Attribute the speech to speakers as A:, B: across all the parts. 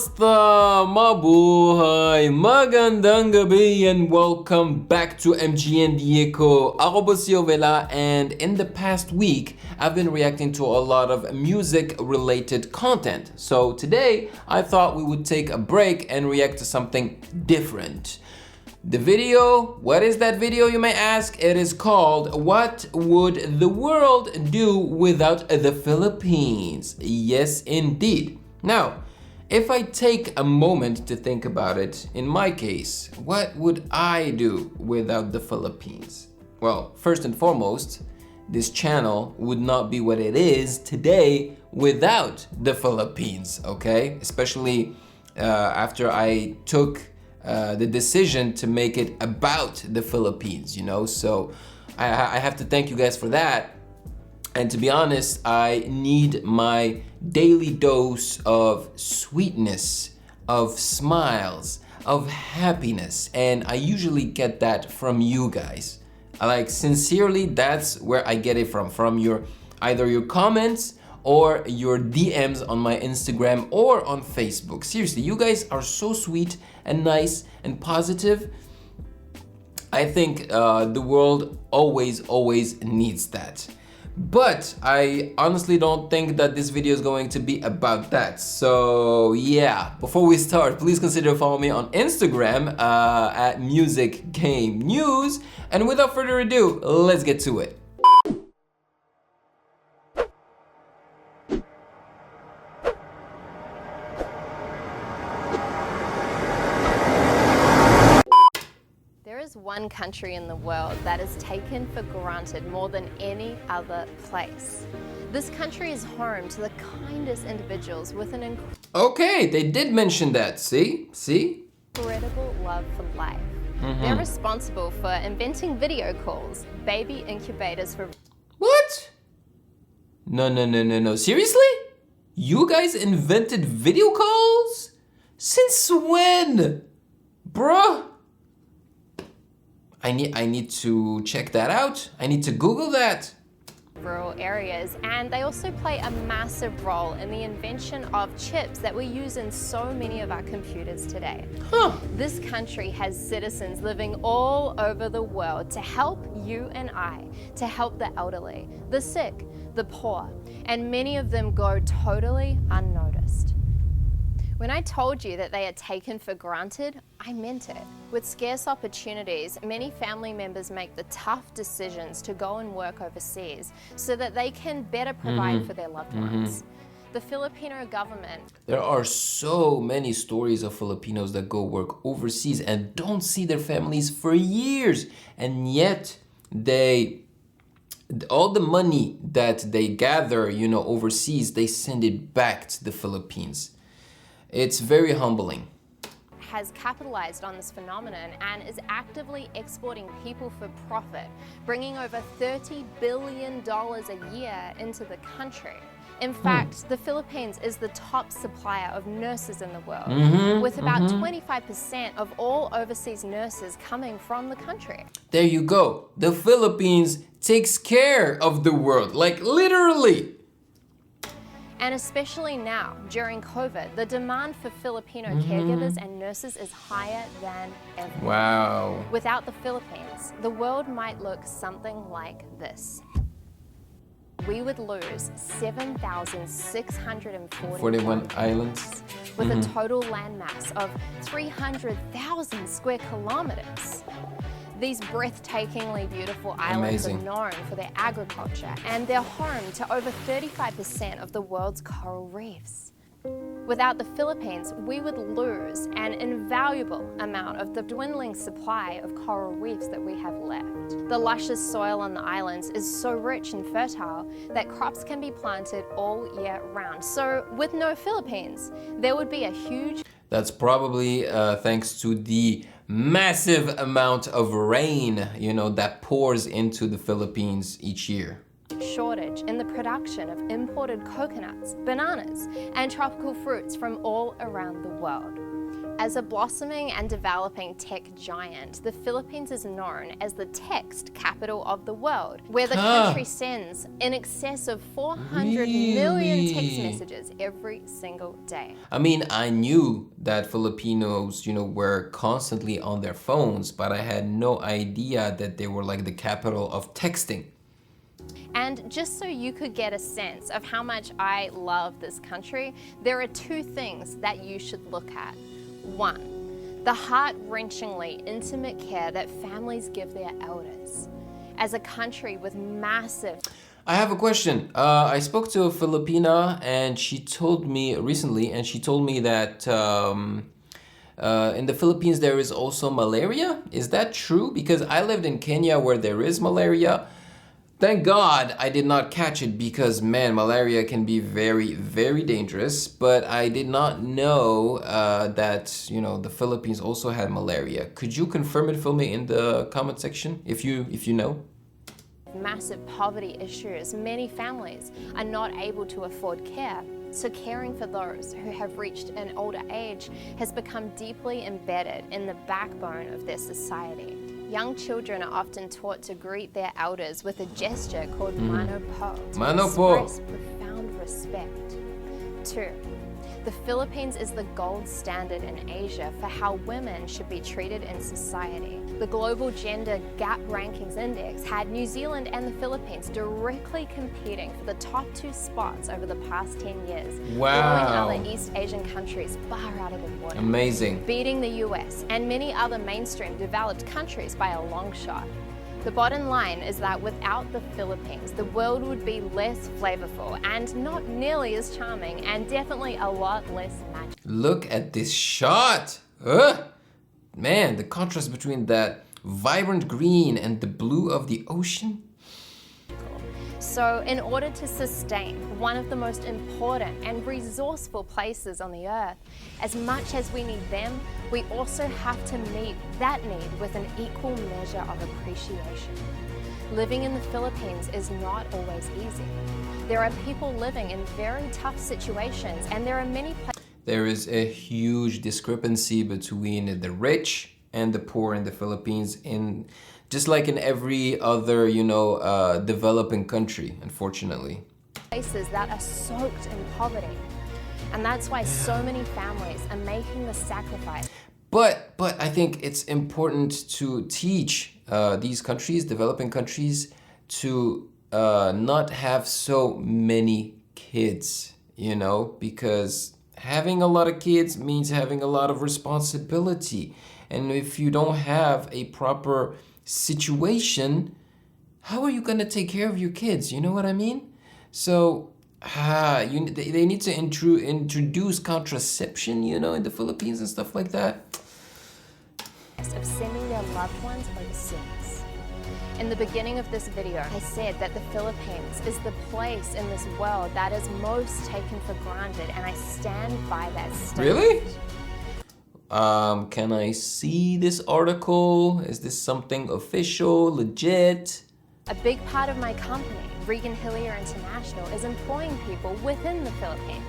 A: Kamusta? Mabuhay! Magandang gabi and welcome back to MGN Dieko. Ako po si Ovela, and in the past week, I've been reacting to a lot of music-related content. So today, I thought we would take a break and react to something different. The video, what is that video you may ask? It is called What Would the World Do Without the Philippines? Yes, indeed. Now, if I take a moment to think about it, in my case, what would I do without the Philippines? Well, first and foremost, this channel would not be what it is today without the Philippines, okay? Especially after I took the decision to make it about the Philippines, you know? So I have to thank you guys for that. And to be honest, I need my daily dose of sweetness, of smiles, of happiness. And I usually get that from you guys. Sincerely, that's where I get it from your either your comments or your DMs on my Instagram or on Facebook. Seriously, you guys are so sweet and nice and positive. I think the world always needs that. But I honestly don't think that this video is going to be about that. So yeah, before we start, please consider following me on Instagram at Music Game News. And without further ado, let's get to it.
B: One country in the world that is taken for granted more than any other place. This country is home to the kindest individuals with an
A: Okay, they did mention that. See?
B: Incredible love for life. They're responsible for inventing video calls, baby incubators for...
A: What? No. Seriously? You guys invented video calls? Since when? Bruh? I need to check that out. I need to Google that.
B: Rural areas, and they also play a massive role in the invention of chips that we use in so many of our computers today. This country has citizens living all over the world to help you and I, to help the elderly, the sick, the poor, and many of them go totally unnoticed. When I told you that they are taken for granted, I meant it. With scarce opportunities, many family members make the tough decisions to go and work overseas so that they can better provide for their loved ones. The Filipino government...
A: There are so many stories of Filipinos that go work overseas and don't see their families for years. And yet, all the money that they gather, overseas, they send it back to the Philippines. It's very humbling.
B: Has capitalized on this phenomenon and is actively exporting people for profit, bringing over $30 billion a year into the country. In fact, the Philippines is the top supplier of nurses in the world, with about 25% of all overseas nurses coming from the country.
A: There you go. The Philippines takes care of the world, like literally.
B: And especially now, during COVID, the demand for Filipino caregivers and nurses is higher than ever.
A: Wow.
B: Without the Philippines, the world might look something like this. We would lose 7,641
A: islands
B: with a total landmass of 300,000 square kilometers. These breathtakingly beautiful islands are known for their agriculture, and they're home to over 35% of the world's coral reefs. Without the Philippines, we would lose an invaluable amount of the dwindling supply of coral reefs that we have left. The luscious soil on the islands is so rich and fertile that crops can be planted all year round. So with no Philippines, there would be a huge...
A: That's probably thanks to the massive amount of rain, that pours into the Philippines each year.
B: Shortage in the production of imported coconuts, bananas, and tropical fruits from all around the world. As a blossoming and developing tech giant, the Philippines is known as the text capital of the world, where the country sends in excess of 400 million text messages every single day.
A: I mean, I knew that Filipinos, were constantly on their phones, but I had no idea that they were like the capital of texting.
B: And just so you could get a sense of how much I love this country, there are two things that you should look at. One, the heart-wrenchingly intimate care that families give their elders. As a country with massive...
A: I have a question. I spoke to a Filipina and she told me recently, that in the Philippines there is also malaria. Is that true? Because I lived in Kenya where there is malaria. Thank God I did not catch it because, man, malaria can be very, very dangerous. But I did not know that, the Philippines also had malaria. Could you confirm it for me in the comment section if you know?
B: Massive poverty issues. Many families are not able to afford care. So caring for those who have reached an older age has become deeply embedded in the backbone of their society. Young children are often taught to greet their elders with a gesture called mano po, to express profound respect. 2. The Philippines is the gold standard in Asia for how women should be treated in society. The Global Gender Gap Rankings Index had New Zealand and the Philippines directly competing for the top 2 spots over the past 10 years, blowing other East Asian countries far out of the water.
A: Amazing.
B: Beating the US and many other mainstream developed countries by a long shot. The bottom line is that without the Philippines, the world would be less flavorful and not nearly as charming, and definitely a lot less magical.
A: Look at this shot! Man, the contrast between that vibrant green and the blue of the ocean.
B: So in order to sustain one of the most important and resourceful places on the earth, as much as we need them, we also have to meet that need with an equal measure of appreciation. Living in the Philippines is not always easy. There are people living in very tough situations, and there are many places.
A: There is a huge discrepancy between the rich and the poor in the Philippines, just like in every other, developing country, unfortunately.
B: Places that are soaked in poverty. And that's why so many families are making the sacrifice.
A: But I think it's important to teach these countries, developing countries, to not have so many kids, because having a lot of kids means having a lot of responsibility. And if you don't have a proper situation, how are you going to take care of your kids? You know what I mean? So they need to introduce contraception, in the Philippines and stuff like that.
B: Of sending their loved ones overseas. In the beginning of this video, I said that the Philippines is the place in this world that is most taken for granted, and I stand by that statement.
A: Really? Can I see this article? Is this something official, legit?
B: A big part of my company, Regan Hillier International, is employing people within the Philippines.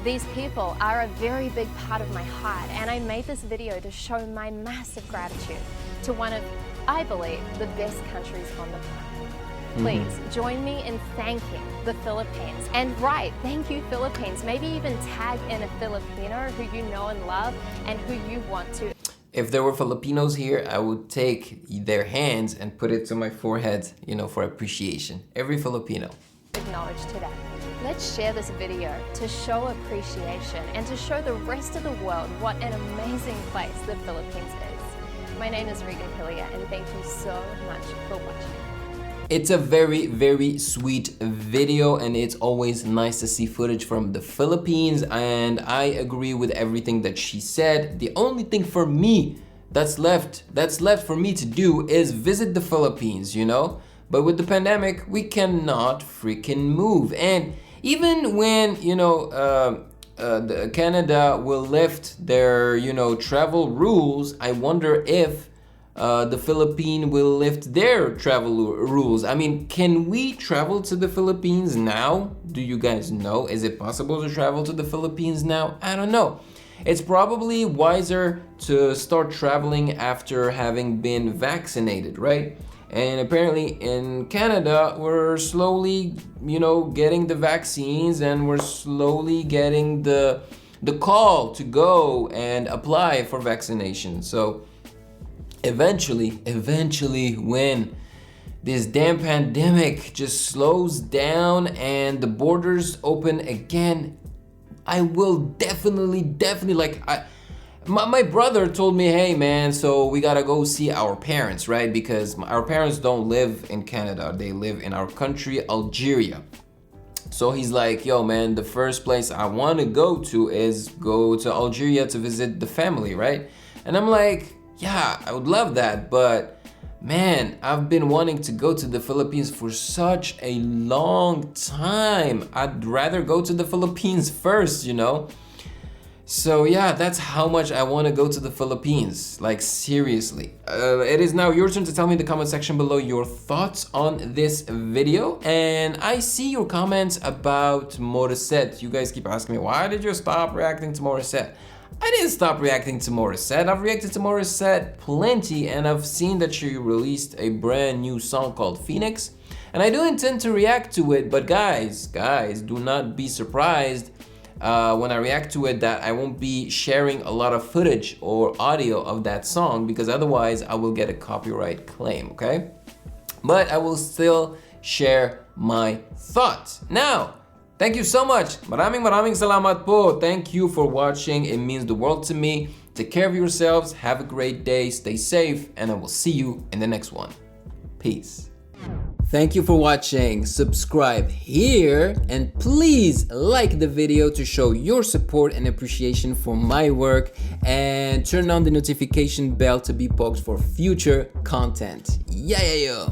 B: These people are a very big part of my heart, and I made this video to show my massive gratitude to one of, I believe, the best countries on the planet. Please join me in thanking the Philippines. And thank you, Philippines. Maybe even tag in a Filipino who you know and love and who you want to.
A: If there were Filipinos here, I would take their hands and put it to my forehead, for appreciation. Every Filipino.
B: Acknowledge today. Let's share this video to show appreciation and to show the rest of the world what an amazing place the Philippines is. My name is Regan Hillier, and thank you so much for watching.
A: It's a very, very sweet video, and it's always nice to see footage from the Philippines, and I agree with everything that she said. The only thing for me that's left for me to do is visit the Philippines, But with the pandemic, we cannot freaking move. And even when, Canada will lift their, travel rules, I wonder if the Philippines will lift their travel rules. I mean, can we travel to the Philippines now? Do you guys know? Is it possible to travel to the Philippines now? I don't know. it's probably wiser to start traveling after having been vaccinated, right? And apparently in Canada, we're slowly, getting the vaccines, and we're slowly getting the call to go and apply for vaccination. So eventually, when this damn pandemic just slows down and the borders open again, I will definitely my brother told me, hey man, so we gotta go see our parents, right? Because our parents don't live in Canada, they live in our country, Algeria. So he's like, yo man, the first place I want to go to is go to Algeria to visit the family, right? And I'm like, yeah, I would love that, but man, I've been wanting to go to the Philippines for such a long time. I'd rather go to the Philippines first, So yeah, that's how much I want to go to the Philippines, like seriously. It is now your turn to tell me in the comment section below your thoughts on this video. And I see your comments about Morissette. You guys keep asking me, why did you stop reacting to Morissette? I didn't stop reacting to Morissette. I've reacted to Morissette plenty, and I've seen that she released a brand new song called Phoenix. And I do intend to react to it, but guys, do not be surprised when I react to it that I won't be sharing a lot of footage or audio of that song, because otherwise I will get a copyright claim, okay? But I will still share my thoughts. Now, thank you so much. Maraming salamat po. Thank you for watching. It means the world to me. Take care of yourselves. Have a great day. Stay safe, and I will see you in the next one. Peace. Thank you for watching. Subscribe here, and please like the video to show your support and appreciation for my work, and turn on the notification bell to be poked for future content. Yeah.